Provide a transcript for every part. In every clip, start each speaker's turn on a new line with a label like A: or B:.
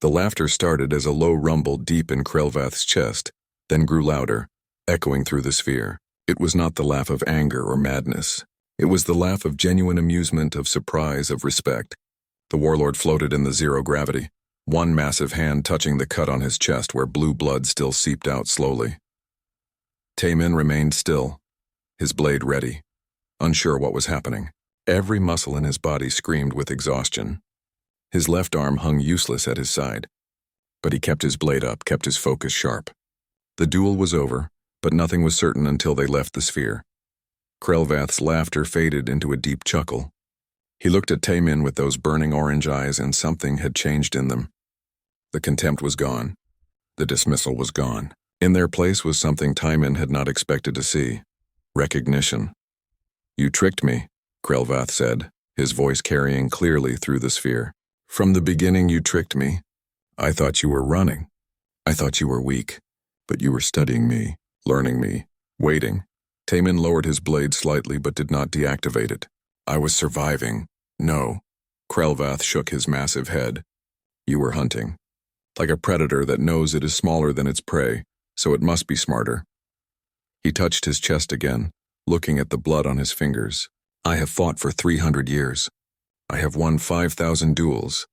A: The laughter started as a low rumble deep in Krelvath's chest, then grew louder, echoing through the sphere. It was not the laugh of anger or madness. It was the laugh of genuine amusement, of surprise, of respect. The warlord floated in the zero gravity, one massive hand touching the cut on his chest where blue blood still seeped out slowly. Taemin remained still, his blade ready, unsure what was happening. Every muscle in his body screamed with exhaustion. His left arm hung useless at his side, but he kept his blade up, kept his focus sharp. The duel was over, but nothing was certain until they left the sphere. Krelvath's laughter faded into a deep chuckle. He looked at Taemin with those burning orange eyes, and something had changed in them. The contempt was gone. The dismissal was gone. In their place was something Taemin had not expected to see. Recognition. "You tricked me," Krelvath said, his voice carrying clearly through the sphere. "From the beginning you tricked me. I thought you were running. I thought you were weak. But you were studying me, learning me, waiting." Taemin lowered his blade slightly but did not deactivate it. "I was surviving." "No." Krelvath shook his massive head. "You were hunting. Like a predator that knows it is smaller than its prey, so it must be smarter." He touched his chest again, looking at the blood on his fingers. "I have fought for 300 years. I have won 5,000 duels.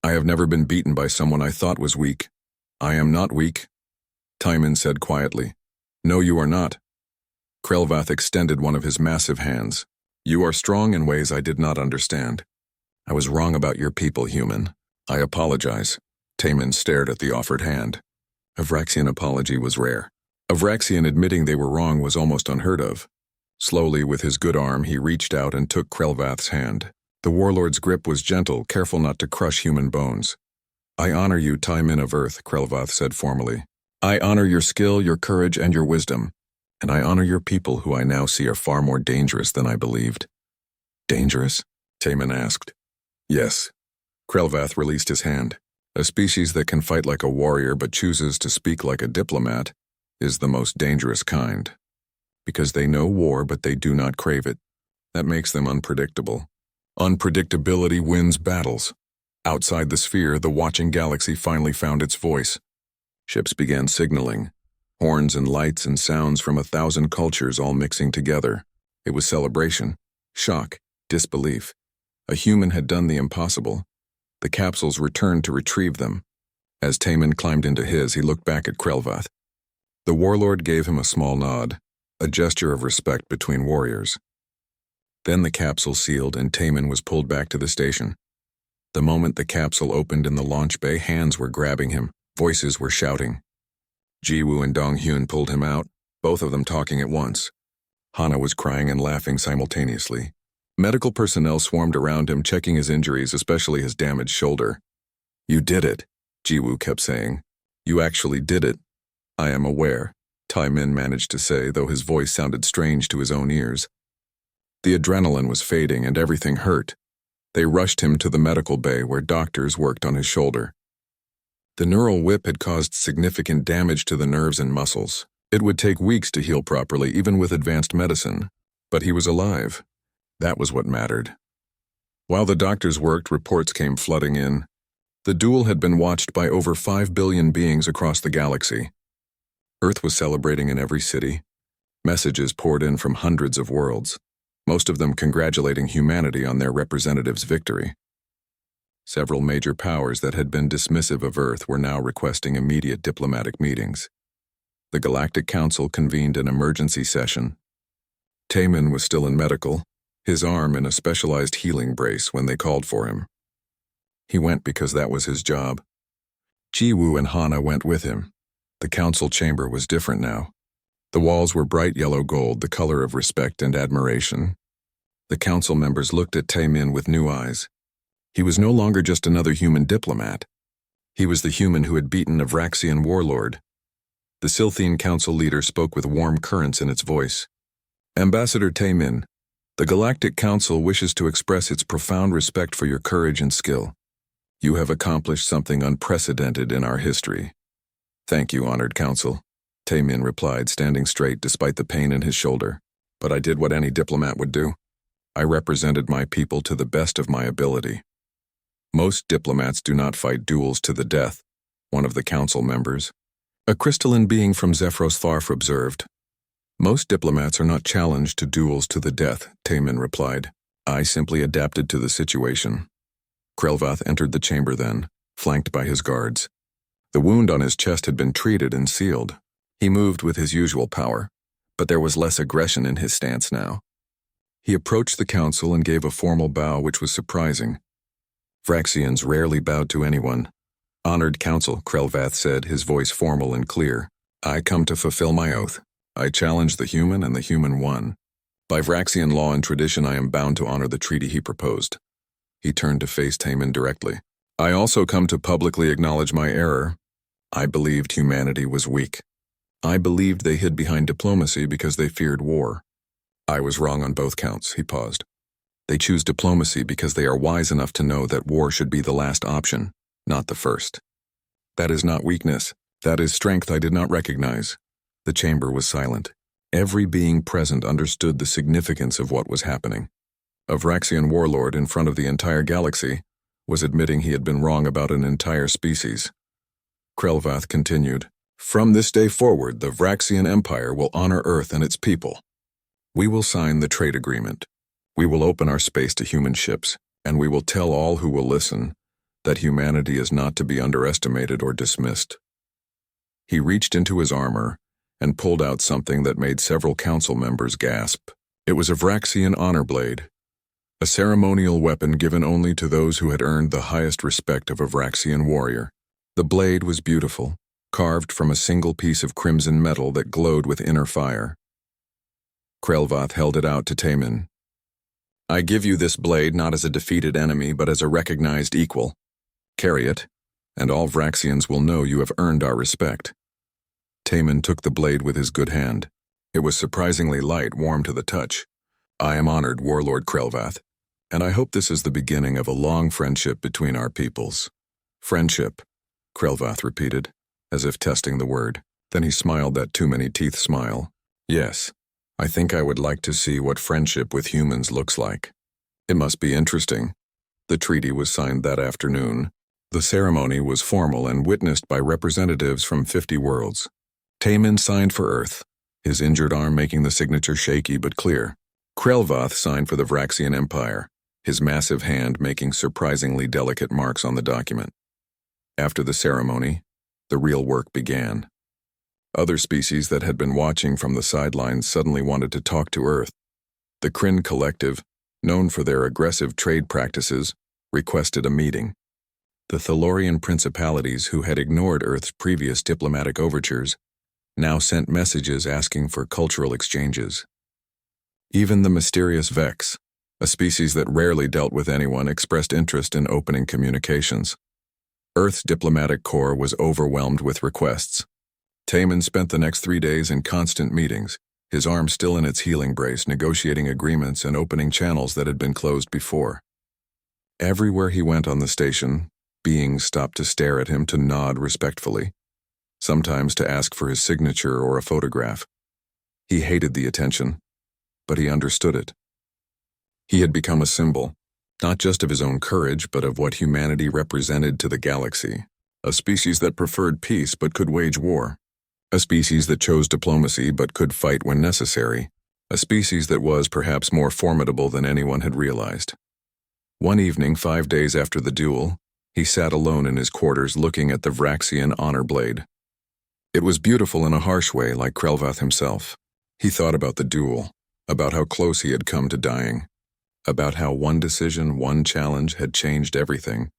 A: I have never been beaten by someone I thought was weak. I am not weak." Taemin said quietly. "No, you are not." Krelvath extended one of his massive hands. "You are strong in ways I did not understand. I was wrong about your people, human. I apologize." Taemin stared at the offered hand. Avraxian apology was rare. Avraxian admitting they were wrong was almost unheard of. Slowly, with his good arm, he reached out and took Krelvath's hand. The warlord's grip was gentle, careful not to crush human bones. "I honor you, Taemin of Earth," Krelvath said formally. "I honor your skill, your courage, and your wisdom. And I honor your people, who I now see are far more dangerous than I believed." "Dangerous?" Taemin asked. "Yes." Krelvath released his hand. "A species that can fight like a warrior but chooses to speak like a diplomat is the most dangerous kind. Because they know war but they do not crave it. That makes them unpredictable. Unpredictability wins battles." Outside the sphere, the watching galaxy finally found its voice. Ships began signaling. Horns and lights and sounds from 1,000 cultures all mixing together. It was celebration, shock, disbelief. A human had done the impossible. The capsules returned to retrieve them. As Taemin climbed into his, he looked back at Krelvath. The warlord gave him a small nod, a gesture of respect between warriors. Then the capsule sealed and Taemin was pulled back to the station. The moment the capsule opened in the launch bay, hands were grabbing him, voices were shouting. Jiwoo and Donghyun pulled him out, both of them talking at once. Hana was crying and laughing simultaneously. Medical personnel swarmed around him, checking his injuries, especially his damaged shoulder. "You did it," Jiwoo kept saying. "You actually did it." "I am aware," Taemin managed to say, though his voice sounded strange to his own ears. The adrenaline was fading and everything hurt. They rushed him to the medical bay where doctors worked on his shoulder. The neural whip had caused significant damage to the nerves and muscles. It would take weeks to heal properly, even with advanced medicine. But he was alive. That was what mattered. While the doctors worked, reports came flooding in. The duel had been watched by over 5 billion beings across the galaxy. Earth was celebrating in every city. Messages poured in from hundreds of worlds, most of them congratulating humanity on their representative's victory. Several major powers that had been dismissive of Earth were now requesting immediate diplomatic meetings. The Galactic Council convened an emergency session. Taemin was still in medical, his arm in a specialized healing brace when they called for him. He went because that was his job. Jiwoo and Hana went with him. The council chamber was different now. The walls were bright yellow gold, the color of respect and admiration. The council members looked at Taemin with new eyes. He was no longer just another human diplomat. He was the human who had beaten a Vraxian warlord. The Silthene council leader spoke with warm currents in its voice. "Ambassador Taemin, the Galactic Council wishes to express its profound respect for your courage and skill. You have accomplished something unprecedented in our history." "Thank you, honored council," Taemin replied, standing straight despite the pain in his shoulder. "But I did what any diplomat would do. I represented my people to the best of my ability." Most diplomats do not fight duels to the death, one of the council members, a crystalline being from Zephyros Tharf, observed. Most diplomats are not challenged to duels to the death, Taemin replied. I simply adapted to the situation. Krelvath entered the chamber then, flanked by his guards. The wound on his chest had been treated and sealed. He moved with his usual power, but there was less aggression in his stance now. He approached the council and gave a formal bow which was surprising. Vraxians rarely bowed to anyone. Honored council, Krelvath said, his voice formal and clear. I come to fulfill my oath. I challenge the human and the human won. By Vraxian law and tradition I am bound to honor the treaty he proposed. He turned to face Taemin directly. I also come to publicly acknowledge my error. I believed humanity was weak. I believed they hid behind diplomacy because they feared war. I was wrong on both counts, he paused. They choose diplomacy because they are wise enough to know that war should be the last option, not the first. That is not weakness. That is strength I did not recognize. The chamber was silent. Every being present understood the significance of what was happening. A Vraxian warlord in front of the entire galaxy was admitting he had been wrong about an entire species. Krelvath continued, From this day forward, the Vraxian Empire will honor Earth and its people. We will sign the trade agreement. We will open our space to human ships, and we will tell all who will listen that humanity is not to be underestimated or dismissed. He reached into his armor and pulled out something that made several council members gasp. It was a Vraxian honor blade, a ceremonial weapon given only to those who had earned the highest respect of a Vraxian warrior. The blade was beautiful, carved from a single piece of crimson metal that glowed with inner fire. Krelvath held it out to Taemin. I give you this blade not as a defeated enemy, but as a recognized equal. Carry it, and all Vraxians will know you have earned our respect. Taemin took the blade with his good hand. It was surprisingly light, warm to the touch. I am honored, Warlord Krelvath, and I hope this is the beginning of a long friendship between our peoples. Friendship, Krelvath repeated, as if testing the word. Then he smiled that too-many-teeth smile. Yes, I think I would like to see what friendship with humans looks like. It must be interesting. The treaty was signed that afternoon. The ceremony was formal and witnessed by representatives from 50 worlds. Taemin signed for Earth, his injured arm making the signature shaky but clear. Krelvath signed for the Vraxian Empire, his massive hand making surprisingly delicate marks on the document. After the ceremony, the real work began. Other species that had been watching from the sidelines suddenly wanted to talk to Earth. The Kryn Collective, known for their aggressive trade practices, requested a meeting. The Thalorian principalities, who had ignored Earth's previous diplomatic overtures, now sent messages asking for cultural exchanges. Even the mysterious Vex, a species that rarely dealt with anyone, expressed interest in opening communications. Earth's diplomatic corps was overwhelmed with requests. Taemin spent the next 3 days in constant meetings, his arm still in its healing brace, negotiating agreements and opening channels that had been closed before. Everywhere he went on the station, beings stopped to stare at him, to nod respectfully, sometimes to ask for his signature or a photograph. He hated the attention, but he understood it. He had become a symbol, not just of his own courage, but of what humanity represented to the galaxy. A species that preferred peace but could wage war. A species that chose diplomacy but could fight when necessary. A species that was perhaps more formidable than anyone had realized. One evening, 5 days after the duel, he sat alone in his quarters looking at the Vraxian honor blade. It was beautiful in a harsh way, like Krelvath himself. He thought about the duel, about how close he had come to dying, about how one decision, one challenge had changed everything.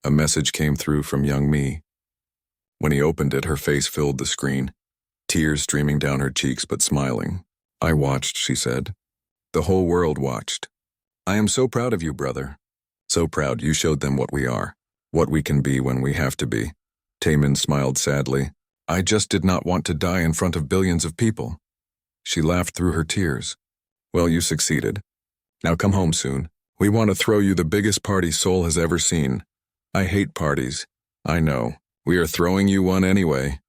A: A message came through from young me. When he opened it, her face filled the screen, tears streaming down her cheeks but smiling. I watched, she said. The whole world watched. I am so proud of you, brother. So proud you showed them what we are, what we can be when we have to be. Taemin smiled sadly. I just did not want to die in front of billions of people. She laughed through her tears. Well, you succeeded. Now come home soon. We want to throw you the biggest party Sol has ever seen. I hate parties. I know. We are throwing you one anyway.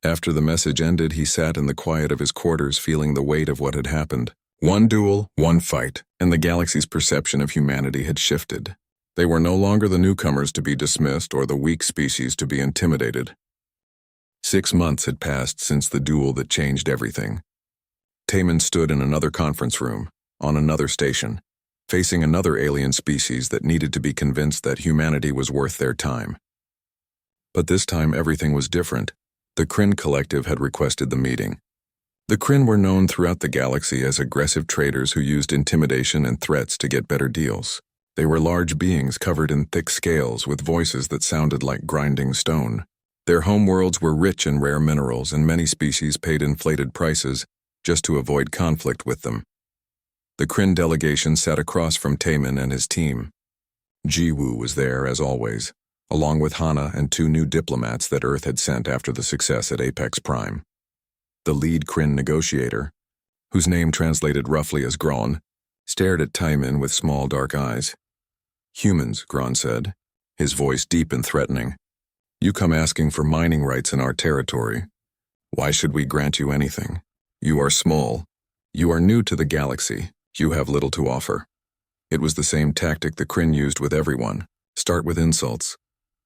A: After the message ended, he sat in the quiet of his quarters, feeling the weight of what had happened. One duel, one fight, and the galaxy's perception of humanity had shifted. They were no longer the newcomers to be dismissed or the weak species to be intimidated. 6 months had passed since the duel that changed everything. Taman stood in another conference room, on another station, facing another alien species that needed to be convinced that humanity was worth their time. But this time everything was different. The Kryn Collective had requested the meeting. The Kryn were known throughout the galaxy as aggressive traders who used intimidation and threats to get better deals. They were large beings covered in thick scales with voices that sounded like grinding stone. Their homeworlds were rich in rare minerals, and many species paid inflated prices just to avoid conflict with them. The Kryn delegation sat across from Taman and his team. Jiwoo was there, as always, along with Hana and 2 new diplomats that Earth had sent after the success at Apex Prime. The lead Kryn negotiator, whose name translated roughly as Gron, stared at Taman with small dark eyes. "Humans," Gron said, his voice deep and threatening. "You come asking for mining rights in our territory. Why should we grant you anything? You are small. You are new to the galaxy. You have little to offer." It was the same tactic the Kryn used with everyone. Start with insults.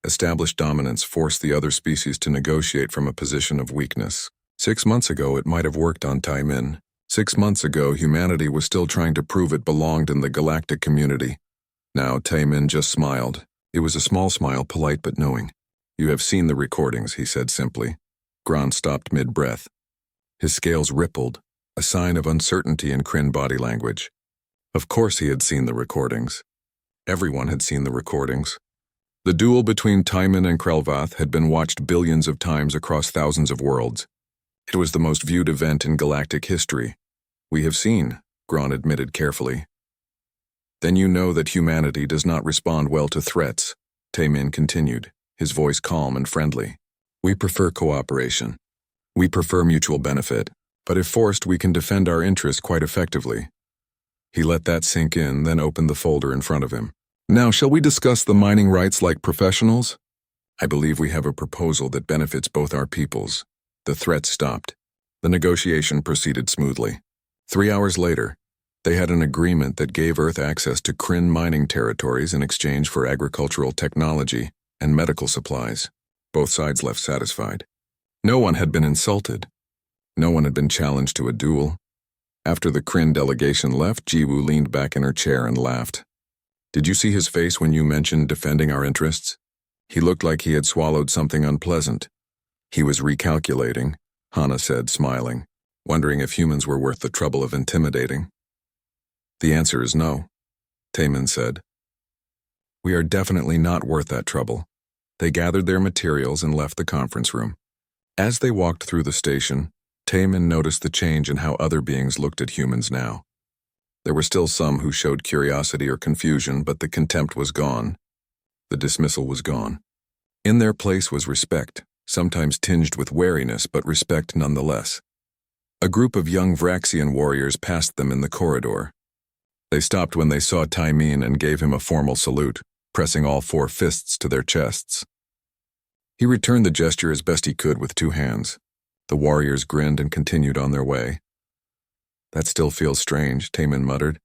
A: Establish dominance, force the other species to negotiate from a position of weakness. 6 months ago it might have worked on Taimin. 6 months ago humanity was still trying to prove it belonged in the galactic community. Now Taimin just smiled. It was a small smile, polite but knowing. "You have seen the recordings," he said simply. Gron stopped mid-breath. His scales rippled, a sign of uncertainty in Kryn body language. Of course he had seen the recordings. Everyone had seen the recordings. The duel between Taiman and Krelvath had been watched billions of times across thousands of worlds. It was the most viewed event in galactic history. "We have seen," Gron admitted carefully. "Then you know that humanity does not respond well to threats," Taiman continued, his voice calm and friendly. "We prefer cooperation. We prefer mutual benefit, but if forced we can defend our interests quite effectively." He let that sink in, then opened the folder in front of him. "Now, shall we discuss the mining rights like professionals? I believe we have a proposal that benefits both our peoples." The threat stopped. The negotiation proceeded smoothly. 3 hours later, they had an agreement that gave Earth access to Kryn mining territories in exchange for agricultural technology and medical supplies. Both sides left satisfied. No one had been insulted. No one had been challenged to a duel. After the Kryn delegation left, Jiwoo leaned back in her chair and laughed. "Did you see his face when you mentioned defending our interests? He looked like he had swallowed something unpleasant." "He was recalculating," Hana said, smiling, wondering if humans were worth the trouble of intimidating. "The answer is no," Taman said. "We are definitely not worth that trouble." They gathered their materials and left the conference room. As they walked through the station, Taman noticed the change in how other beings looked at humans now. There were still some who showed curiosity or confusion, but the contempt was gone. The dismissal was gone. In their place was respect, sometimes tinged with wariness, but respect nonetheless. A group of young Vraxian warriors passed them in the corridor. They stopped when they saw Taimin and gave him a formal salute, pressing all 4 fists to their chests. He returned the gesture as best he could with 2 hands. The warriors grinned and continued on their way. "That still feels strange," Taman muttered.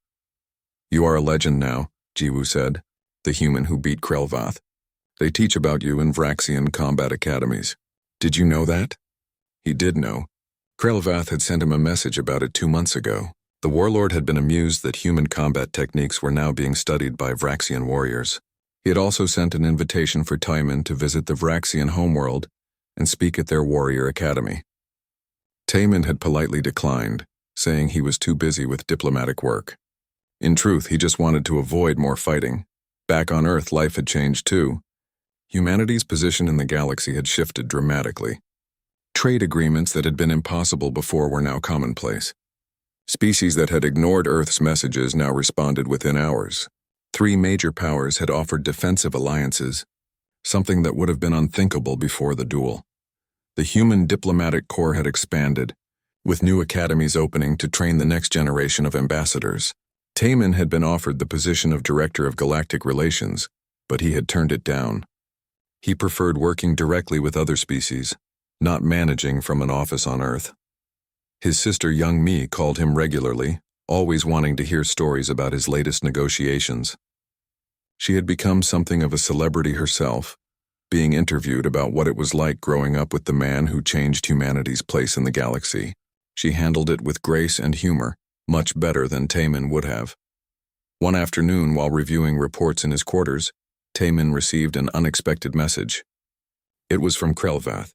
A: "You are a legend now," Jiwoo said, "the human who beat Krelvath. They teach about you in Vraxian combat academies. Did you know that?" He did know. Krelvath had sent him a message about it 2 months ago. The warlord had been amused that human combat techniques were now being studied by Vraxian warriors. He had also sent an invitation for Taiman to visit the Vraxian homeworld and speak at their warrior academy. Taiman had politely declined, saying he was too busy with diplomatic work. In truth, he just wanted to avoid more fighting. Back on Earth, life had changed too. Humanity's position in the galaxy had shifted dramatically. Trade agreements that had been impossible before were now commonplace. Species that had ignored Earth's messages now responded within hours. 3 major powers had offered defensive alliances, something that would have been unthinkable before the duel. The human diplomatic corps had expanded, with new academies opening to train the next generation of ambassadors. Taman had been offered the position of Director of Galactic Relations, but he had turned it down. He preferred working directly with other species, not managing from an office on Earth. His sister Young Mi called him regularly, always wanting to hear stories about his latest negotiations. She had become something of a celebrity herself, being interviewed about what it was like growing up with the man who changed humanity's place in the galaxy. She handled it with grace and humor, much better than Taman would have. One afternoon, while reviewing reports in his quarters, Taman received an unexpected message. It was from Krelvath.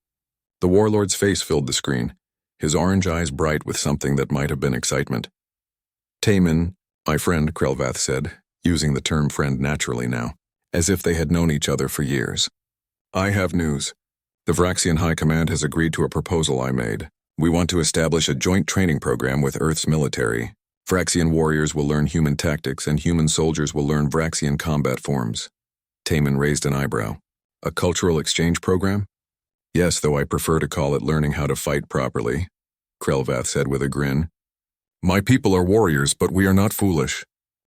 A: The warlord's face filled the screen, his orange eyes bright with something that might have been excitement. Taman, my friend, Krelvath said, using the term friend naturally now, as if they had known each other for years. I have news. The Vraxian High Command has agreed to a proposal I made. We want to establish a joint training program with Earth's military. Vraxian warriors will learn human tactics and human soldiers will learn Vraxian combat forms. Taman raised an eyebrow. A cultural exchange program? Yes, though I prefer to call it learning how to fight properly, Krelvath said with a grin. My people are warriors, but we are not foolish.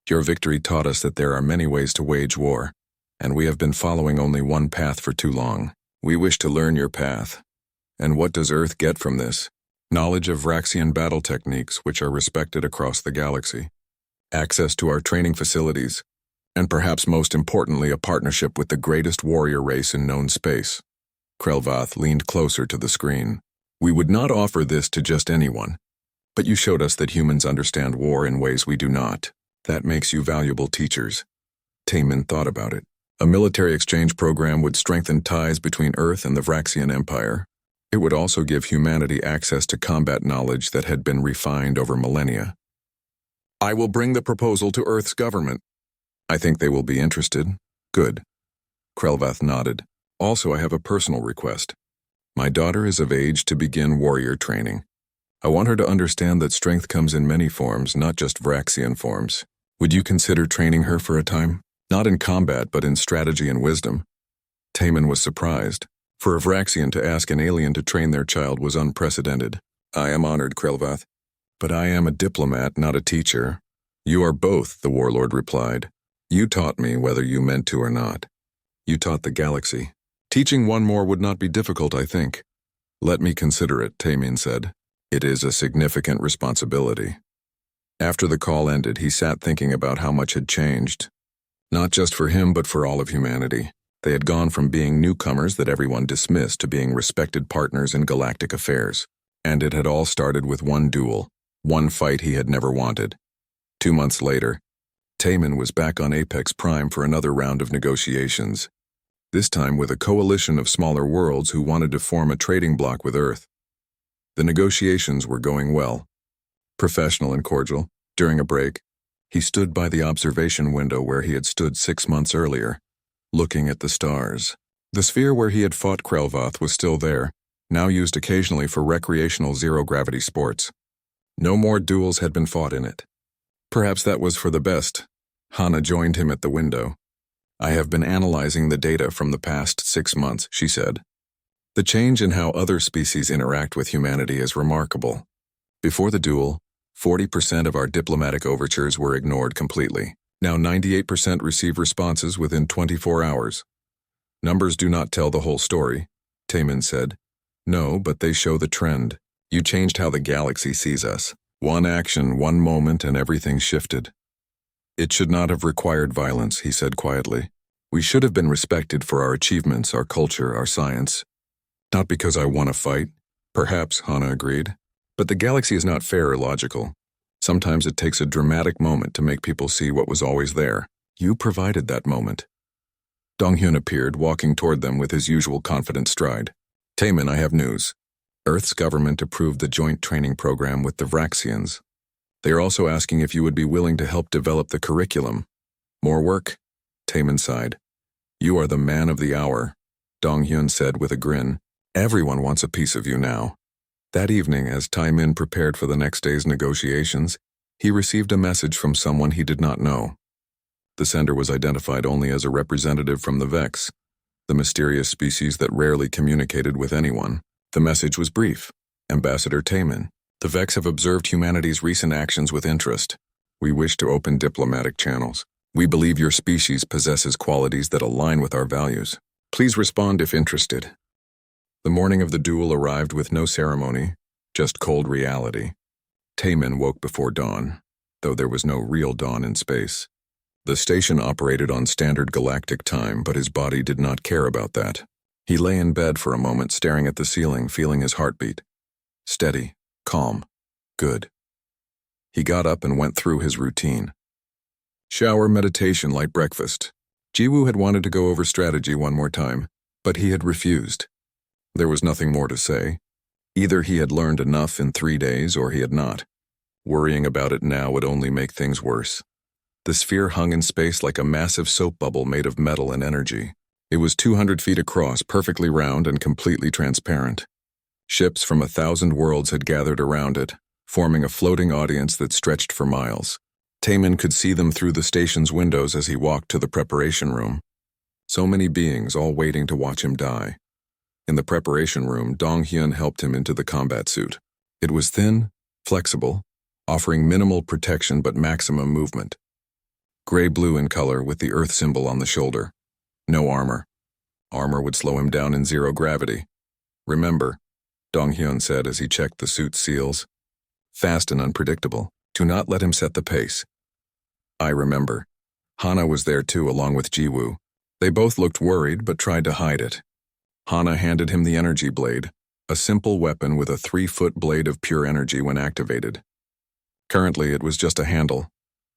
A: Your victory taught us that there are many ways to wage war, and we have been following only one path for too long. We wish to learn your path. And what does Earth get from this? Knowledge of Vraxian battle techniques which are respected across the galaxy. Access to our training facilities. And perhaps most importantly, a partnership with the greatest warrior race in known space. Krelvath leaned closer to the screen. We would not offer this to just anyone. But you showed us that humans understand war in ways we do not. That makes you valuable teachers. Taman thought about it. A military exchange program would strengthen ties between Earth and the Vraxian Empire. It would also give humanity access to combat knowledge that had been refined over millennia. I will bring the proposal to Earth's government. I think they will be interested. Good. Krelvath nodded. Also, I have a personal request. My daughter is of age to begin warrior training. I want her to understand that strength comes in many forms, not just Vraxian forms. Would you consider training her for a time? Not in combat, but in strategy and wisdom. Taman was surprised. For a Vraxian to ask an alien to train their child was unprecedented. I am honored, Krelvath. But I am a diplomat, not a teacher. You are both, the warlord replied. You taught me whether you meant to or not. You taught the galaxy. Teaching one more would not be difficult, I think. Let me consider it, Taman said. It is a significant responsibility. After the call ended, he sat thinking about how much had changed. Not just for him, but for all of humanity. They had gone from being newcomers that everyone dismissed to being respected partners in galactic affairs. And it had all started with one duel, one fight he had never wanted. 2 months later, Taman was back on Apex Prime for another round of negotiations. This time with a coalition of smaller worlds who wanted to form a trading bloc with Earth. The negotiations were going well. Professional and cordial. During a break, he stood by the observation window where he had stood 6 months earlier, looking at the stars. The sphere where he had fought Krelvath was still there, now used occasionally for recreational zero-gravity sports. No more duels had been fought in it. Perhaps that was for the best. Hana joined him at the window. I have been analyzing the data from the past 6 months, she said. The change in how other species interact with humanity is remarkable. Before the duel, 40% of our diplomatic overtures were ignored completely. Now 98% receive responses within 24 hours. Numbers do not tell the whole story, Taman said. No, but they show the trend. You changed how the galaxy sees us. One action, one moment, and everything shifted. It should not have required violence, he said quietly. We should have been respected for our achievements, our culture, our science. Not because I want to fight. Perhaps, Hana agreed. But the galaxy is not fair or logical. Sometimes it takes a dramatic moment to make people see what was always there. You provided that moment. Donghyun appeared, walking toward them with his usual confident stride. Taman, I have news. Earth's government approved the joint training program with the Vraxians. They are also asking if you would be willing to help develop the curriculum. More work? Taman sighed. You are the man of the hour, Donghyun said with a grin. Everyone wants a piece of you now. That evening, as Taemin prepared for the next day's negotiations, he received a message from someone he did not know. The sender was identified only as a representative from the Vex, the mysterious species that rarely communicated with anyone. The message was brief. Ambassador Taemin, the Vex have observed humanity's recent actions with interest. We wish to open diplomatic channels. We believe your species possesses qualities that align with our values. Please respond if interested. The morning of the duel arrived with no ceremony, just cold reality. Taemin woke before dawn, though there was no real dawn in space. The station operated on standard galactic time, but his body did not care about that. He lay in bed for a moment, staring at the ceiling, feeling his heartbeat. Steady, calm, good. He got up and went through his routine. Shower, meditation, light breakfast. Jiwoo had wanted to go over strategy one more time, but he had refused. There was nothing more to say. Either he had learned enough in 3 days or he had not. Worrying about it now would only make things worse. The sphere hung in space like a massive soap bubble made of metal and energy. It was 200 feet across, perfectly round and completely transparent. Ships from 1,000 worlds had gathered around it, forming a floating audience that stretched for miles. Taemin could see them through the station's windows as he walked to the preparation room. So many beings, all waiting to watch him die. In the preparation room, Dong-hyun helped him into the combat suit. It was thin, flexible, offering minimal protection but maximum movement. Gray-blue in color with the Earth symbol on the shoulder. No armor. Armor would slow him down in zero gravity. Remember, Dong-hyun said as he checked the suit's seals. Fast and unpredictable. Do not let him set the pace. I remember. Hana was there too, along with Jiwoo. They both looked worried but tried to hide it. Hana handed him the energy blade, a simple weapon with a 3-foot blade of pure energy when activated. Currently, it was just a handle.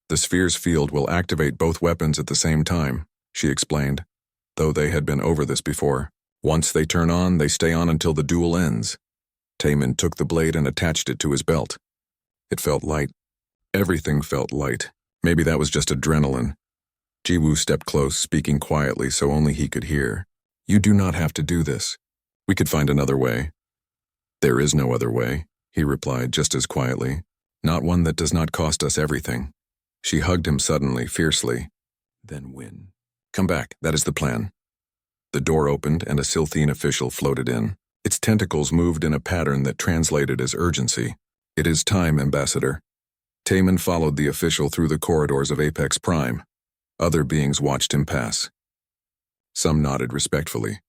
A: The sphere's field will activate both weapons at the same time, she explained, though they had been over this before. Once they turn on, they stay on until the duel ends. Taemin took the blade and attached it to his belt. It felt light. Everything felt light. Maybe that was just adrenaline. Jiwoo stepped close, speaking quietly so only he could hear. You do not have to do this. We could find another way. There is no other way, he replied just as quietly. Not one that does not cost us everything. She hugged him suddenly, fiercely. Then win. Come back, that is the plan. The door opened and a Silthene official floated in. Its tentacles moved in a pattern that translated as urgency. It is time, Ambassador. Taemin followed the official through the corridors of Apex Prime. Other beings watched him pass. Some nodded respectfully.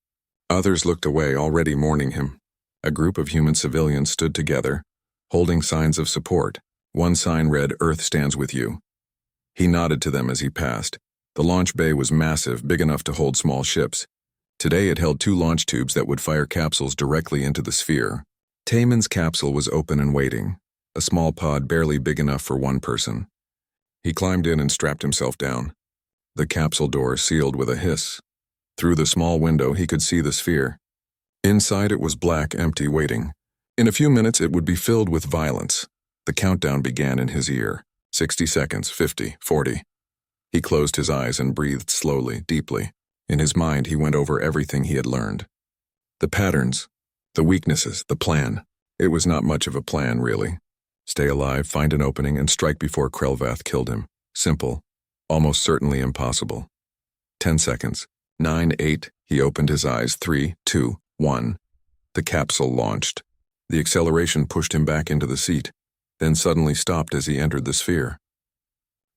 A: Others looked away, already mourning him. A group of human civilians stood together, holding signs of support. One sign read, Earth stands with you. He nodded to them as he passed. The launch bay was massive, big enough to hold small ships. Today it held 2 launch tubes that would fire capsules directly into the sphere. Taemin's capsule was open and waiting, a small pod barely big enough for one person. He climbed in and strapped himself down. The capsule door sealed with a hiss. Through the small window he could see the sphere. Inside it was black, empty, waiting. In a few minutes it would be filled with violence. The countdown began in his ear. 60 seconds, 50, 40. He closed his eyes and breathed slowly, deeply. In his mind, he went over everything he had learned. The patterns, the weaknesses, the plan. It was not much of a plan, really. Stay alive, find an opening, and strike before Krelvath killed him. Simple. Almost certainly impossible. 10 seconds. 9, 8. He opened his eyes. 3, 2, 1. The capsule launched. The acceleration pushed him back into the seat, then suddenly stopped as he entered the sphere.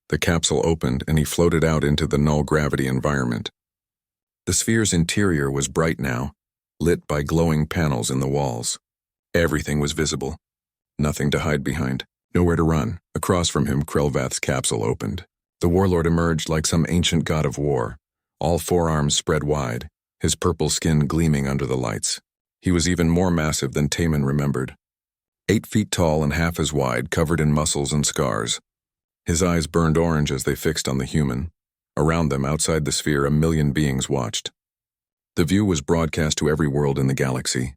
A: The capsule opened and he floated out into the null-gravity environment. The sphere's interior was bright now, lit by glowing panels in the walls. Everything was visible. Nothing to hide behind, nowhere to run. Across from him, Krelvath's capsule opened. The warlord emerged like some ancient god of war, all forearms spread wide, his purple skin gleaming under the lights. He was even more massive than Taemin remembered. 8 feet tall and half as wide, covered in muscles and scars. His eyes burned orange as they fixed on the human. Around them, outside the sphere, 1 million beings watched. The view was broadcast to every world in the galaxy.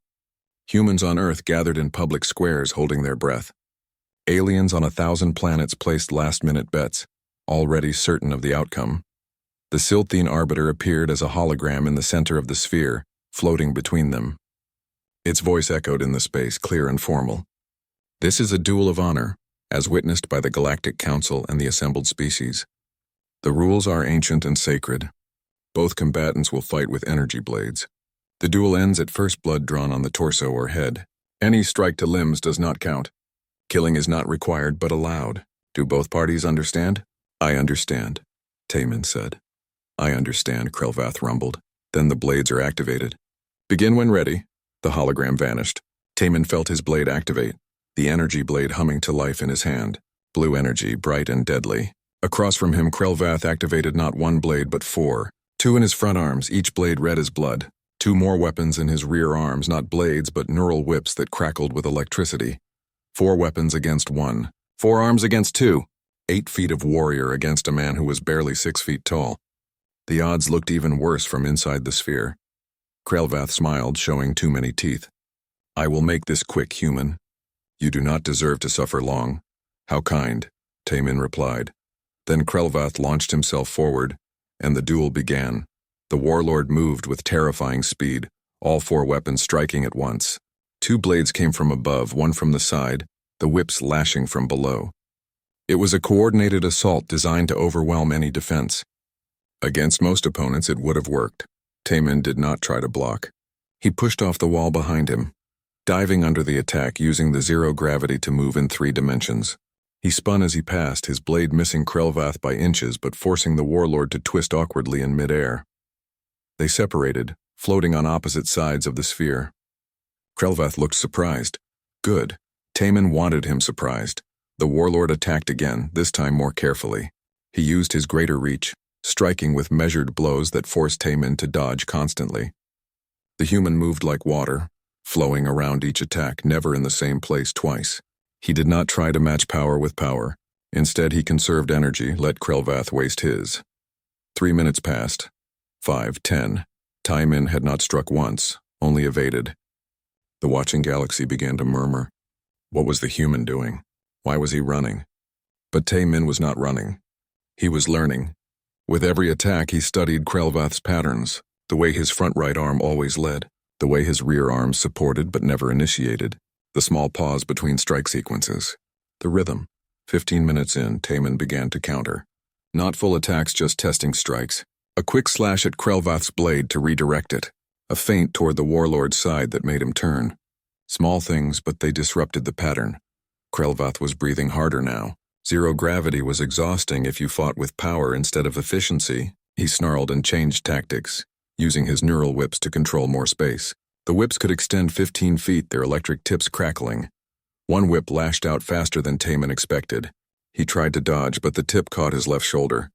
A: Humans on Earth gathered in public squares holding their breath. Aliens on 1,000 planets placed last-minute bets, already certain of the outcome. The Silthene Arbiter appeared as a hologram in the center of the sphere, floating between them. Its voice echoed in the space, clear and formal. This is a duel of honor, as witnessed by the Galactic Council and the assembled species. The rules are ancient and sacred. Both combatants will fight with energy blades. The duel ends at first blood drawn on the torso or head. Any strike to limbs does not count. Killing is not required but allowed. Do both parties understand? I understand, Taemin said. I understand, Krelvath rumbled. Then the blades are activated. Begin when ready. The hologram vanished. Taemin felt his blade activate, the energy blade humming to life in his hand. Blue energy, bright and deadly. Across from him, Krelvath activated not one blade but four. Two in his front arms, each blade red as blood. Two more weapons in his rear arms, not blades but neural whips that crackled with electricity. 4 weapons against 1. 4 arms against 2. 8 feet of warrior against a man who was barely 6 feet tall. The odds looked even worse from inside the sphere. Krelvath smiled, showing too many teeth. "I will make this quick, human. You do not deserve to suffer long." "How kind," Taemin replied. Then Krelvath launched himself forward, and the duel began. The warlord moved with terrifying speed, all 4 weapons striking at once. 2 blades came from above, 1 from the side, the whips lashing from below. It was a coordinated assault designed to overwhelm any defense. Against most opponents, it would have worked. Taemin did not try to block. He pushed off the wall behind him, diving under the attack using the zero gravity to move in 3 dimensions. He spun as he passed, his blade missing Krelvath by inches but forcing the warlord to twist awkwardly in midair. They separated, floating on opposite sides of the sphere. Krelvath looked surprised. Good. Taemin wanted him surprised. The warlord attacked again, this time more carefully. He used his greater reach, striking with measured blows that forced Taemin to dodge constantly. The human moved like water, flowing around each attack, never in the same place twice. He did not try to match power with power. Instead, he conserved energy, let Krelvath waste his. 3 minutes passed. 5, 10. Taemin had not struck once, only evaded. The watching galaxy began to murmur. What was the human doing? Why was he running? But Taemin was not running. He was learning. With every attack, he studied Krelvath's patterns, the way his front right arm always led, the way his rear arm supported but never initiated, the small pause between strike sequences, the rhythm. 15 minutes in, Taemin began to counter. Not full attacks, just testing strikes. A quick slash at Krelvath's blade to redirect it. A feint toward the warlord's side that made him turn. Small things, but they disrupted the pattern. Krelvath was breathing harder now. Zero gravity was exhausting if you fought with power instead of efficiency. He snarled and changed tactics, using his neural whips to control more space. The whips could extend 15 feet, their electric tips crackling. One whip lashed out faster than Taemin expected. He tried to dodge, but the tip caught his left shoulder.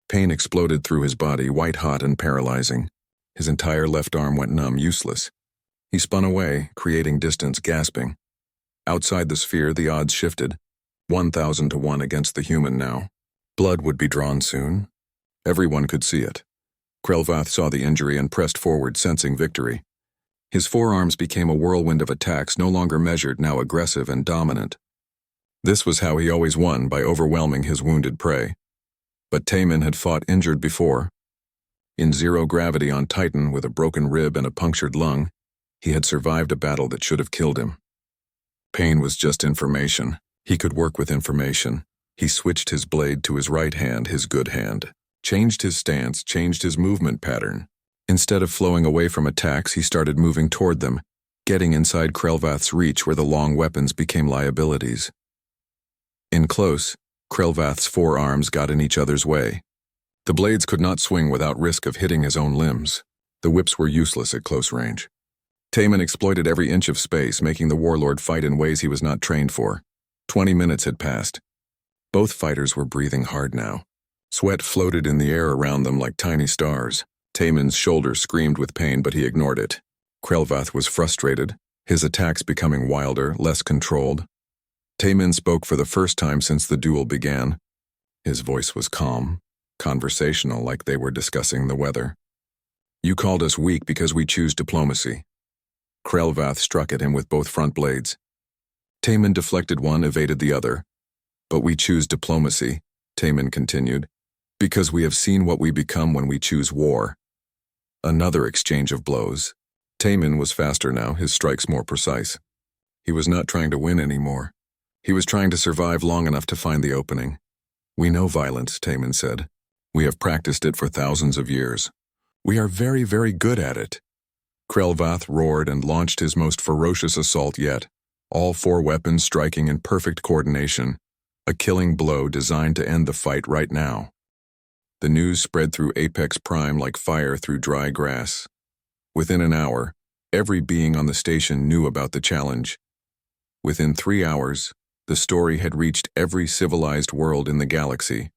A: Pain exploded through his body, white-hot and paralyzing. His entire left arm went numb, useless. He spun away, creating distance, gasping. Outside the sphere, the odds shifted. 1,000 to 1 against the human now. Blood would be drawn soon. Everyone could see it. Krelvath saw the injury and pressed forward, sensing victory. His forearms became a whirlwind of attacks, no longer measured, now aggressive and dominant. This was how he always won, by overwhelming his wounded prey. But Taemin had fought injured before. In zero gravity on Titan, with a broken rib and a punctured lung, he had survived a battle that should have killed him. Pain was just information. He could work with information. He switched his blade to his right hand, his good hand. Changed his stance, changed his movement pattern. Instead of flowing away from attacks, he started moving toward them, getting inside Krelvath's reach where the long weapons became liabilities. In close, Krelvath's forearms got in each other's way. The blades could not swing without risk of hitting his own limbs. The whips were useless at close range. Taemin exploited every inch of space, making the warlord fight in ways he was not trained for. 20 minutes had passed. Both fighters were breathing hard now. Sweat floated in the air around them like tiny stars. Taemin's shoulder screamed with pain, but he ignored it. Krelvath was frustrated, his attacks becoming wilder, less controlled. Taemin spoke for the first time since the duel began. His voice was calm, conversational, like they were discussing the weather. You called us weak because we choose diplomacy. Krelvath struck at him with both front blades. Taemin deflected one, evaded the other. But we choose diplomacy, Taemin continued, because we have seen what we become when we choose war. Another exchange of blows. Taemin was faster now, his strikes more precise. He was not trying to win anymore. He was trying to survive long enough to find the opening. We know violence, Taemin said. We have practiced it for thousands of years. We are very, very good at it. Krelvath roared and launched his most ferocious assault yet, all 4 weapons striking in perfect coordination, a killing blow designed to end the fight right now. The news spread through Apex Prime like fire through dry grass. Within an hour, every being on the station knew about the challenge. Within 3 hours, the story had reached every civilized world in the galaxy.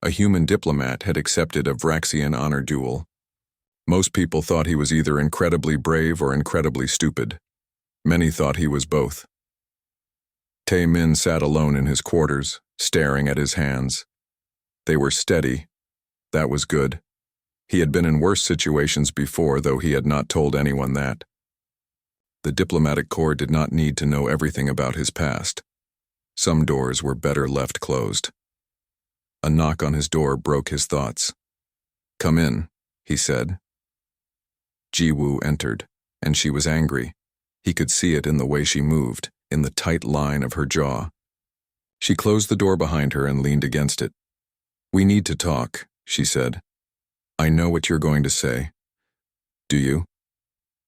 A: a human diplomat, had accepted a Vraxian honor duel. Most people thought he was either incredibly brave or incredibly stupid. Many thought he was both. Tae Min sat alone in his quarters, staring at his hands. They were steady. That was good. He had been in worse situations before, though he had not told anyone that. The diplomatic corps did not need to know everything about his past. Some doors were better left closed. A knock on his door broke his thoughts. "Come in," he said. Ji-woo entered, and she was angry. He could see it in the way she moved, in the tight line of her jaw. She closed the door behind her and leaned against it. "We need to talk," she said. "I know what you're going to say." "Do you?"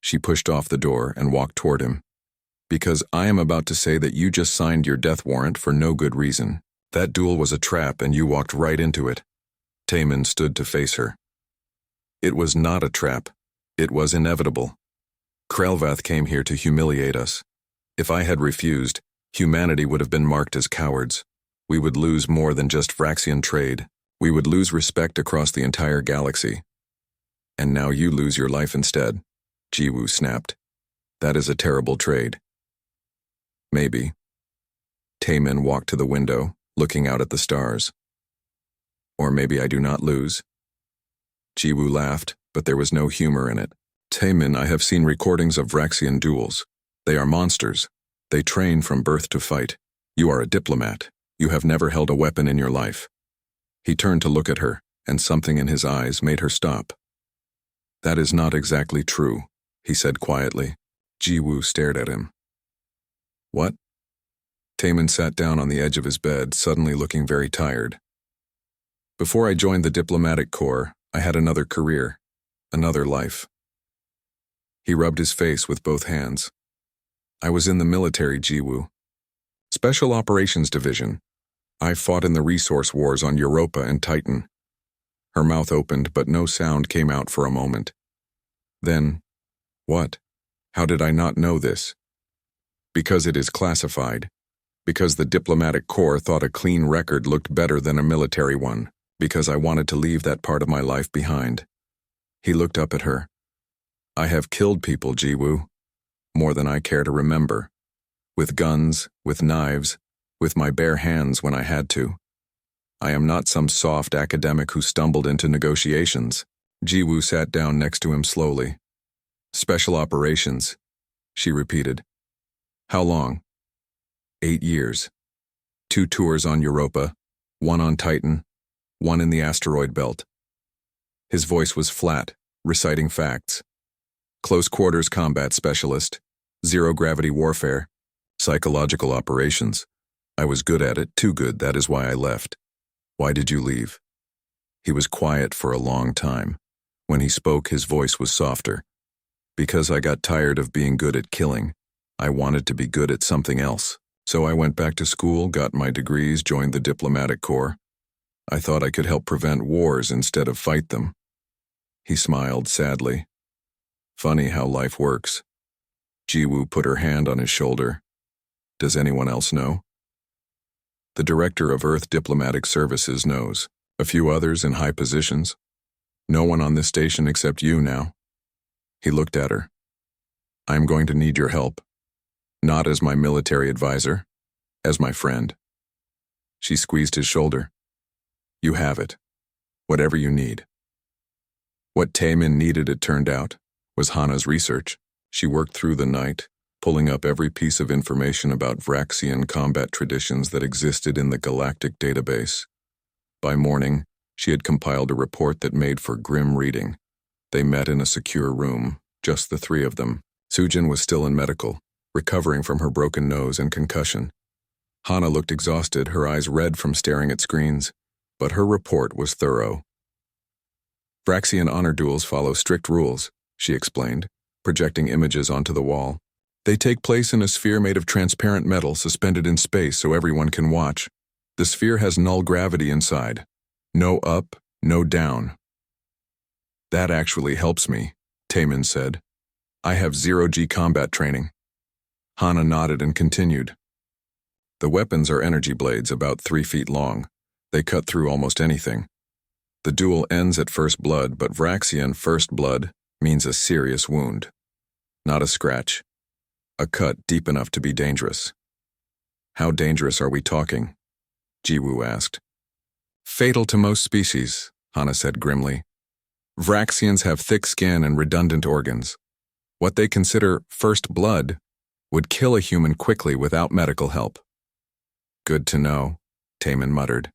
A: She pushed off the door and walked toward him. "Because I am about to say that you just signed your death warrant for no good reason. That duel was a trap and you walked right into it." Tae Min stood to face her. "It was not a trap. It was inevitable. Krelvath came here to humiliate us. If I had refused, humanity would have been marked as cowards. We would lose more than just Vraxian trade. We would lose respect across the entire galaxy. And now you lose your life instead," Ji-woo snapped. "That is a terrible trade." "Maybe." Tae Min walked to the window, looking out at the stars. "Or maybe I do not lose." Ji-woo laughed, but there was no humor in it. "Tae Min, I have seen recordings of Vraxian duels. They are monsters. They train from birth to fight. You are a diplomat. You have never held a weapon in your life." He turned to look at her, and something in his eyes made her stop. "That is not exactly true," he said quietly. Ji-woo stared at him. "What?" Tae Min sat down on the edge of his bed, suddenly looking very tired. "Before I joined the diplomatic corps, I had another career, another life." He rubbed his face with both hands. "I was in the military, Ji-woo. Special Operations Division. I fought in the resource wars on Europa and Titan." Her mouth opened, but no sound came out for a moment. Then, "What? How did I not know this?" "Because it is classified. Because the diplomatic corps thought a clean record looked better than a military one. Because I wanted to leave that part of my life behind." He looked up at her. "I have killed people, Ji-woo. More than I care to remember. With guns, with knives, with my bare hands when I had to. I am not some soft academic who stumbled into negotiations." Ji-woo sat down next to him slowly. "Special operations," she repeated. "How long?" 8 years. 2 tours on Europa, 1 on Titan, 1 in the asteroid belt." His voice was flat, reciting facts. "Close quarters combat specialist, zero-gravity warfare, psychological operations. I was good at it, too good, that is why I left." "Why did you leave?" He was quiet for a long time. When he spoke, his voice was softer. "Because I got tired of being good at killing. I wanted to be good at something else. So I went back to school, got my degrees, joined the diplomatic corps. I thought I could help prevent wars instead of fight them." He smiled sadly. "Funny how life works." Ji-woo put her hand on his shoulder. "Does anyone else know?" "The director of Earth Diplomatic Services knows. A few others in high positions. No one on this station except you now." He looked at her. "I am going to need your help. Not as my military advisor, as my friend." She squeezed his shoulder. "You have it. Whatever you need." What Tae Min needed, it turned out, was Hana's research. She worked through the night, pulling up every piece of information about Vraxian combat traditions that existed in the Galactic database. By morning, she had compiled a report that made for grim reading. They met in a secure room, just the 3 of them. Sujin was still in medical, recovering from her broken nose and concussion. Hana looked exhausted, her eyes red from staring at screens, but her report was thorough. "Vraxian honor duels follow strict rules," she explained, projecting images onto the wall. "They take place in a sphere made of transparent metal suspended in space so everyone can watch. The sphere has null gravity inside. No up, no down." "That actually helps me," Tae Min said. "I have 0G combat training." Hana nodded and continued. "The weapons are energy blades about 3 feet long. They cut through almost anything. The duel ends at first blood, but Vraxian first blood means a serious wound. Not a scratch. A cut deep enough to be dangerous. How dangerous are we talking? Jiwoo asked. Fatal to most species, Hana said grimly. Vraxians have thick skin and redundant organs. What they consider first blood would kill a human quickly without medical help. Good to know, Taemin muttered.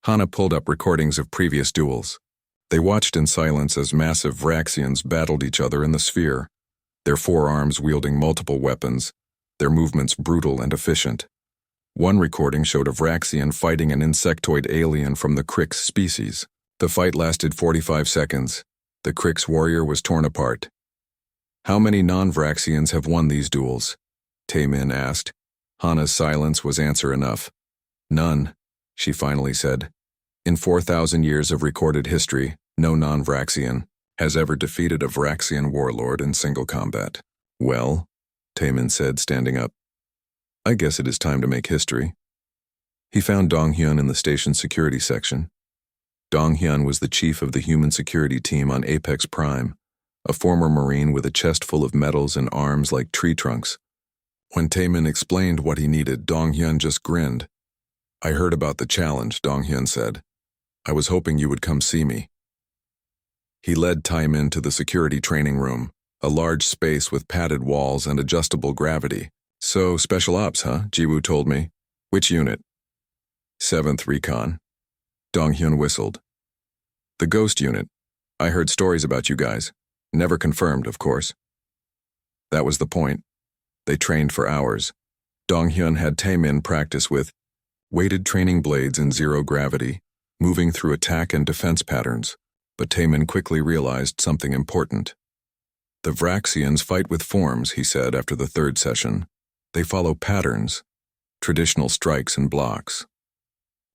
A: Hana pulled up recordings of previous duels. They watched in silence as massive Vraxians battled each other in the sphere, their forearms wielding multiple weapons, their movements brutal and efficient. One recording showed a Vraxian fighting an insectoid alien from the Krix species. The fight lasted 45 seconds. The Krix warrior was torn apart. How many non-Vraxians have won these duels? Taemin asked. Hana's silence was answer enough. None, she finally said. In 4,000 years of recorded history, no non-Vraxian has ever defeated a Vraxian warlord in single combat. Well, Taemin said, standing up. I guess it is time to make history. He found Donghyun in the station's security section. Donghyun was the chief of the human security team on Apex Prime, a former Marine with a chest full of medals and arms like tree trunks. When Taemin explained what he needed, Donghyun just grinned. I heard about the challenge, Donghyun said. I was hoping you would come see me. He led Taemin to the security training room, a large space with padded walls and adjustable gravity. So, special ops, huh? Jiwoo told me. Which unit? 7th Recon. Donghyun whistled. The Ghost Unit. I heard stories about you guys. Never confirmed, of course. That was the point. They trained for hours. Donghyun had Taemin practice with weighted training blades in zero gravity, moving through attack and defense patterns, but Taemin quickly realized something important. The Vraxians fight with forms, he said after the third session. They follow patterns, traditional strikes and blocks.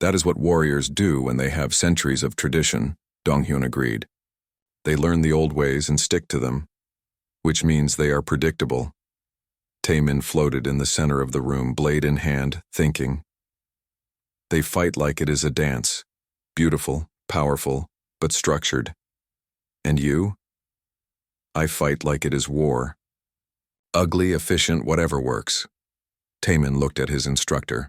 A: That is what warriors do when they have centuries of tradition, Donghyun agreed. They learn the old ways and stick to them, which means they are predictable. Taemin floated in the center of the room, blade in hand, thinking. They fight like it is a dance, beautiful, powerful, but structured. And you? I fight like it is war. Ugly, efficient, whatever works. Taemin looked at his instructor.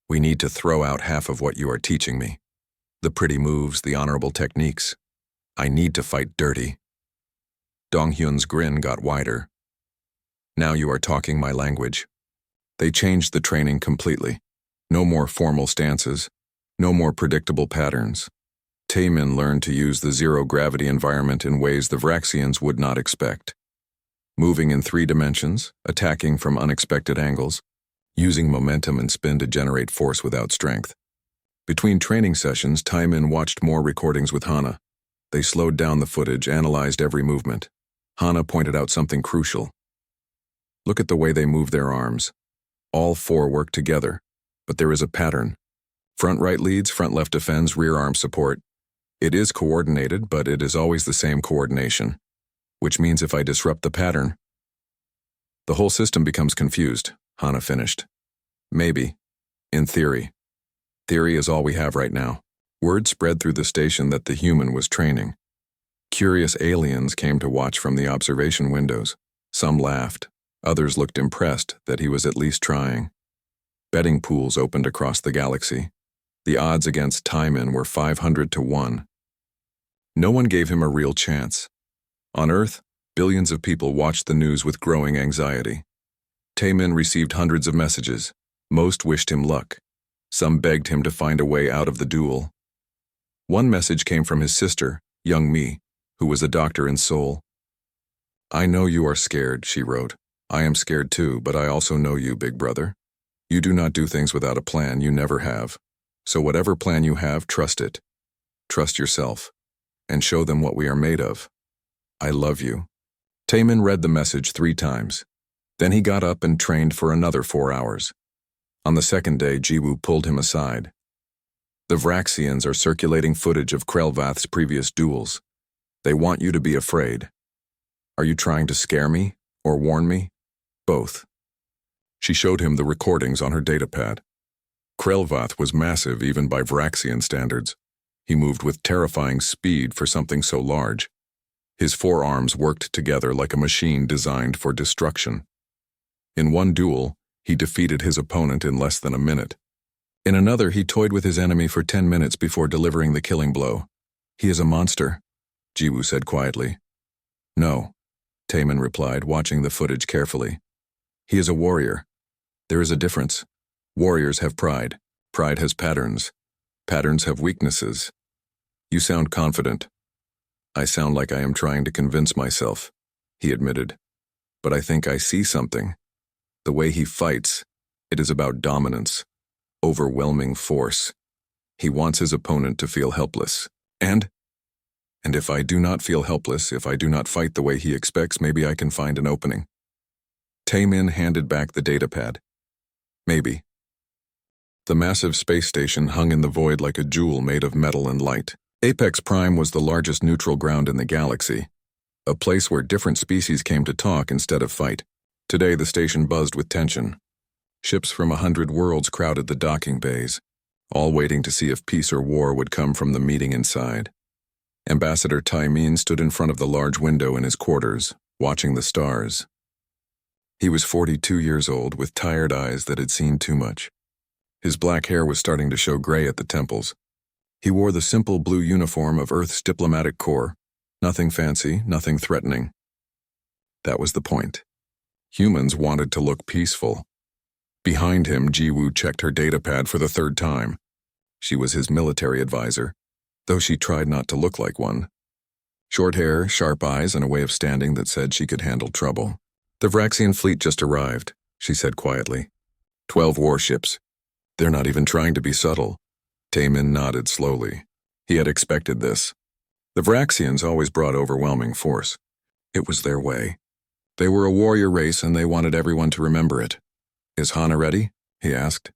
A: We need to throw out half of what you are teaching me. The pretty moves, the honorable techniques. I need to fight dirty. Donghyun's grin got wider. Now you are talking my language. They changed the training completely. No more formal stances. No more predictable patterns. Taemin learned to use the zero-gravity environment in ways the Vraxians would not expect. Moving in 3 dimensions, attacking from unexpected angles, using momentum and spin to generate force without strength. Between training sessions, Taemin watched more recordings with Hana. They slowed down the footage, analyzed every movement. Hana pointed out something crucial. Look at the way they move their arms. All 4 work together, but there is a pattern. Front right leads, front left defends, rear arm support. It is coordinated, but it is always the same coordination, which means if I disrupt the pattern, the whole system becomes confused, Hana finished. Maybe. In theory. Theory is all we have right now. Word spread through the station that the human was training. Curious aliens came to watch from the observation windows. Some laughed. Others looked impressed that he was at least trying. Betting pools opened across the galaxy. The odds against Taemin were 500 to 1. No one gave him a real chance. On Earth, billions of people watched the news with growing anxiety. Taemin received hundreds of messages. Most wished him luck. Some begged him to find a way out of the duel. One message came from his sister, young Mi, who was a doctor in Seoul. I know you are scared, she wrote. I am scared too, but I also know you, big brother. You do not do things without a plan, you never have. So whatever plan you have, trust it. Trust yourself. And show them what we are made of. I love you. Taemin read the message 3 times. Then he got up and trained for another 4 hours. On the second day, Jiwoo pulled him aside. The Vraxians are circulating footage of Krelvath's previous duels. They want you to be afraid. Are you trying to scare me or warn me? Both. She showed him the recordings on her datapad. Krelvath was massive even by Vraxian standards. He moved with terrifying speed for something so large. His forearms worked together like a machine designed for destruction. In one duel, he defeated his opponent in less than a minute. In another, he toyed with his enemy for 10 minutes before delivering the killing blow. "He is a monster," Jiwoo said quietly. "No," Taemin replied, watching the footage carefully. "He is a warrior. There is a difference. Warriors have pride. Pride has patterns. Patterns have weaknesses. You sound confident." "I sound like I am trying to convince myself," he admitted. "But I think I see something. The way he fights, it is about dominance. Overwhelming force. He wants his opponent to feel helpless. And if I do not feel helpless, if I do not fight the way he expects, maybe I can find an opening." Taemin handed back the datapad. "Maybe." The massive space station hung in the void like a jewel made of metal and light. Apex Prime was the largest neutral ground in the galaxy, a place where different species came to talk instead of fight. Today the station buzzed with tension. Ships from 100 worlds crowded the docking bays, all waiting to see if peace or war would come from the meeting inside. Ambassador Taemin stood in front of the large window in his quarters, watching the stars. He was 42 years old, with tired eyes that had seen too much. His black hair was starting to show gray at the temples. He wore the simple blue uniform of Earth's diplomatic corps. Nothing fancy, nothing threatening. That was the point. Humans wanted to look peaceful. Behind him, Jiwoo checked her datapad for the third time. She was his military advisor, though she tried not to look like one. Short hair, sharp eyes, and a way of standing that said she could handle trouble. "The Vraxian fleet just arrived," she said quietly. 12 warships. They're not even trying to be subtle." Taemin nodded slowly. He had expected this. The Vraxians always brought overwhelming force. It was their way. They were a warrior race and they wanted everyone to remember it. "Is Hana ready?" he asked.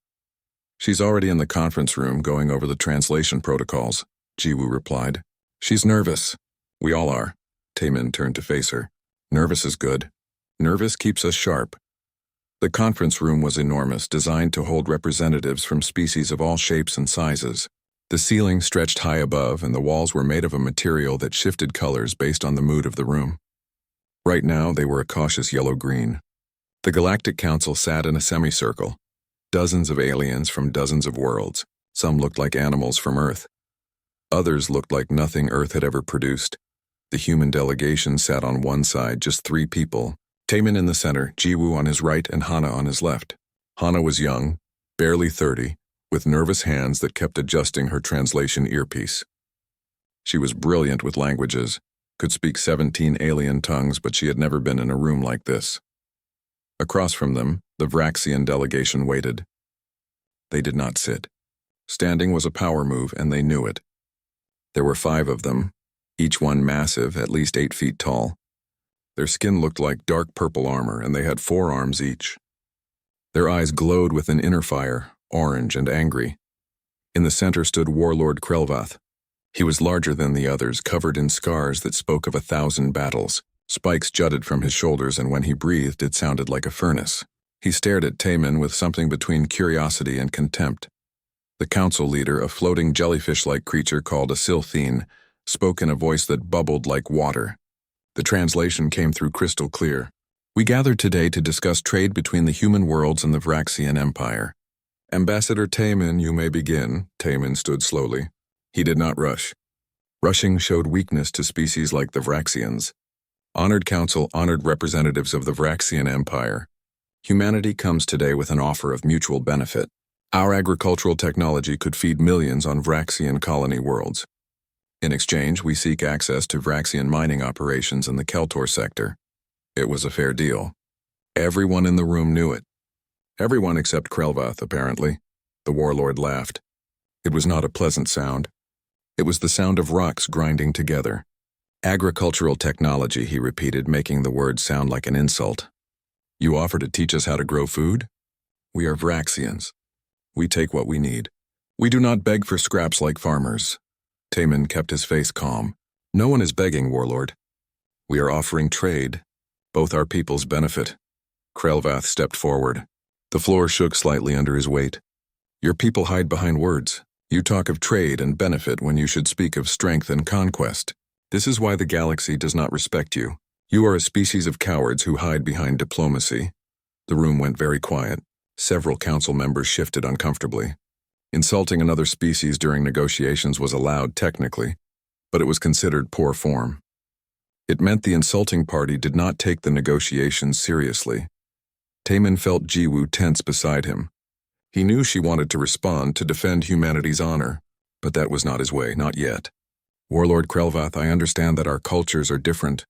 A: "She's already in the conference room going over the translation protocols," Jiwoo replied. "She's nervous." "We all are." Taemin turned to face her. "Nervous is good. Nervous keeps us sharp." The conference room was enormous, designed to hold representatives from species of all shapes and sizes. The ceiling stretched high above, and the walls were made of a material that shifted colors based on the mood of the room. Right now, they were a cautious yellow-green. The Galactic Council sat in a semicircle. Dozens of aliens from dozens of worlds. Some looked like animals from Earth. Others looked like nothing Earth had ever produced. The human delegation sat on one side, just 3 people. Taemin in the center, Jiwoo on his right, and Hana on his left. Hana was young, barely 30, with nervous hands that kept adjusting her translation earpiece. She was brilliant with languages, could speak 17 alien tongues, but she had never been in a room like this. Across from them, the Vraxian delegation waited. They did not sit. Standing was a power move, and they knew it. There were 5 of them, each one massive, at least 8 feet tall. Their skin looked like dark purple armor, and they had 4 arms each. Their eyes glowed with an inner fire, orange and angry. In the center stood Warlord Krelvath. He was larger than the others, covered in scars that spoke of 1,000 battles. Spikes jutted from his shoulders, and when he breathed, it sounded like a furnace. He stared at Taemin with something between curiosity and contempt. The council leader, a floating jellyfish-like creature called a Silthine, spoke in a voice that bubbled like water. The translation came through crystal clear. "We gathered today to discuss trade between the human worlds and the Vraxian Empire. Ambassador Taemin, you may begin." Taemin stood slowly. He did not rush. Rushing showed weakness to species like the Vraxians. Honored Council, honored representatives of the Vraxian Empire. Humanity comes today with an offer of mutual benefit. Our agricultural technology could feed millions on Vraxian colony worlds. In exchange, we seek access to Vraxian mining operations in the Keltor sector. It was a fair deal. Everyone in the room knew it. Everyone except Krelvath, apparently. The warlord laughed. It was not a pleasant sound. It was the sound of rocks grinding together. "Agricultural technology," he repeated, making the word sound like an insult. "You offer to teach us how to grow food? We are Vraxians. We take what we need. We do not beg for scraps like farmers." Taemin kept his face calm. "No one is begging, Warlord. We are offering trade, both our people's benefit." Krelvath stepped forward. The floor shook slightly under his weight. Your people hide behind words. You talk of trade and benefit when you should speak of strength and conquest. This is why the galaxy does not respect you. You are a species of cowards who hide behind diplomacy. The room went very quiet. Several council members shifted uncomfortably. Insulting another species during negotiations was allowed technically, but it was considered poor form. It meant the insulting party did not take the negotiations seriously. Taemin felt Jiwoo tense beside him. He knew she wanted to respond to defend humanity's honor, but that was not his way, not yet. Warlord Krelvath, I understand that our cultures are different.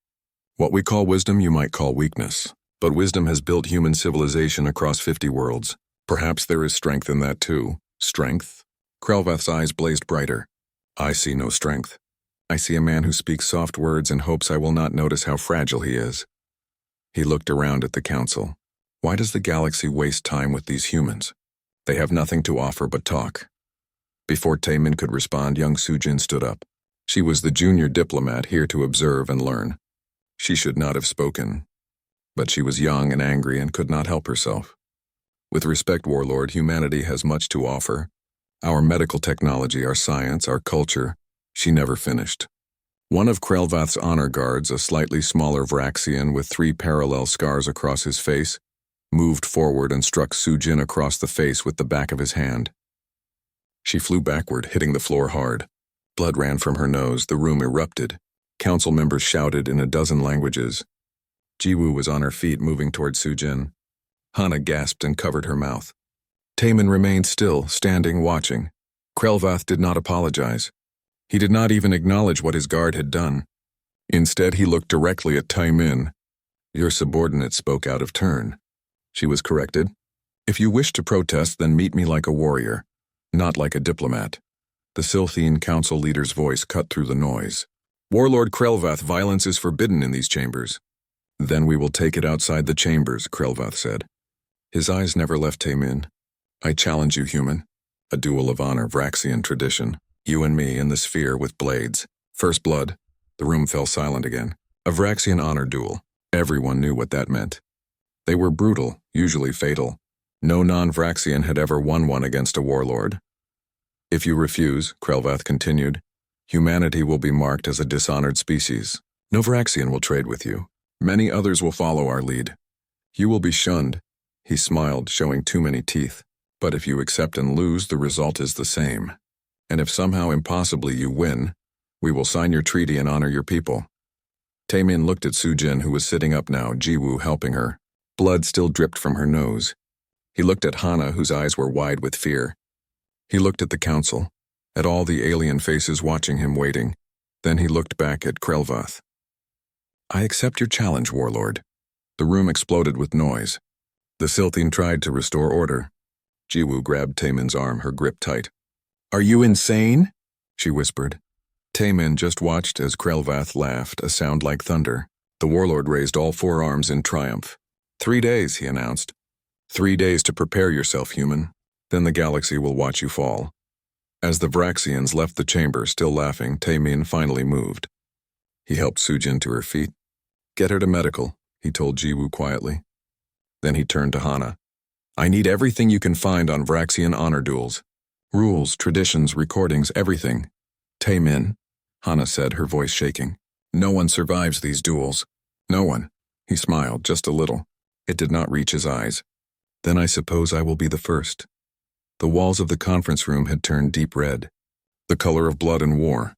A: What we call wisdom you might call weakness, but wisdom has built human civilization across 50 worlds. Perhaps there is strength in that too. Strength? Krelvath's eyes blazed brighter. I see no strength. I see a man who speaks soft words and hopes I will not notice how fragile he is. He looked around at the council. Why does the galaxy waste time with these humans? They have nothing to offer but talk. Before Taemin could respond, young Sujin stood up. She was the junior diplomat here to observe and learn. She should not have spoken, but she was young and angry and could not help herself. With respect, Warlord, humanity has much to offer. Our medical technology, our science, our culture. She never finished. One of Krelvath's honor guards, a slightly smaller Vraxian with 3 parallel scars across his face, moved forward and struck Sujin across the face with the back of his hand. She flew backward, hitting the floor hard. Blood ran from her nose, the room erupted. Council members shouted in a dozen languages. Jiwoo was on her feet, moving toward Sujin. Hana gasped and covered her mouth. Taemin remained still, standing, watching. Krelvath did not apologize. He did not even acknowledge what his guard had done. Instead, he looked directly at Taemin. Your subordinate spoke out of turn. She was corrected. If you wish to protest, then meet me like a warrior, not like a diplomat. The Silthine council leader's voice cut through the noise. Warlord Krelvath, violence is forbidden in these chambers. Then we will take it outside the chambers, Krelvath said. His eyes never left Taemin. I challenge you, human. A duel of honor, Vraxian tradition. You and me in the sphere with blades. First blood. The room fell silent again. A Vraxian honor duel. Everyone knew what that meant. They were brutal, usually fatal. No non-Vraxian had ever won one against a warlord. If you refuse, Krelvath continued, humanity will be marked as a dishonored species. No Vraxian will trade with you. Many others will follow our lead. You will be shunned. He smiled, showing too many teeth. But if you accept and lose, the result is the same. And if somehow impossibly you win, we will sign your treaty and honor your people. Taemin looked at Sujin, who was sitting up now, Jiwoo helping her. Blood still dripped from her nose. He looked at Hana, whose eyes were wide with fear. He looked at the council, at all the alien faces watching him waiting. Then he looked back at Krelvath. I accept your challenge, Warlord. The room exploded with noise. The Silthine tried to restore order. Jiwoo grabbed Taemin's arm, her grip tight. Are you insane? She whispered. Taemin just watched as Krelvath laughed, a sound like thunder. The warlord raised all 4 arms in triumph. 3 days, he announced. 3 days to prepare yourself, human. Then the galaxy will watch you fall. As the Vraxians left the chamber, still laughing, Taemin finally moved. He helped Sujin to her feet. Get her to medical, he told Jiwoo quietly. Then he turned to Hana. I need everything you can find on Vraxian honor duels. Rules, traditions, recordings, everything. Taemin, Hana said, her voice shaking. No one survives these duels. No one. He smiled, just a little. It did not reach his eyes. Then I suppose I will be the first. The walls of the conference room had turned deep red, the color of blood and war.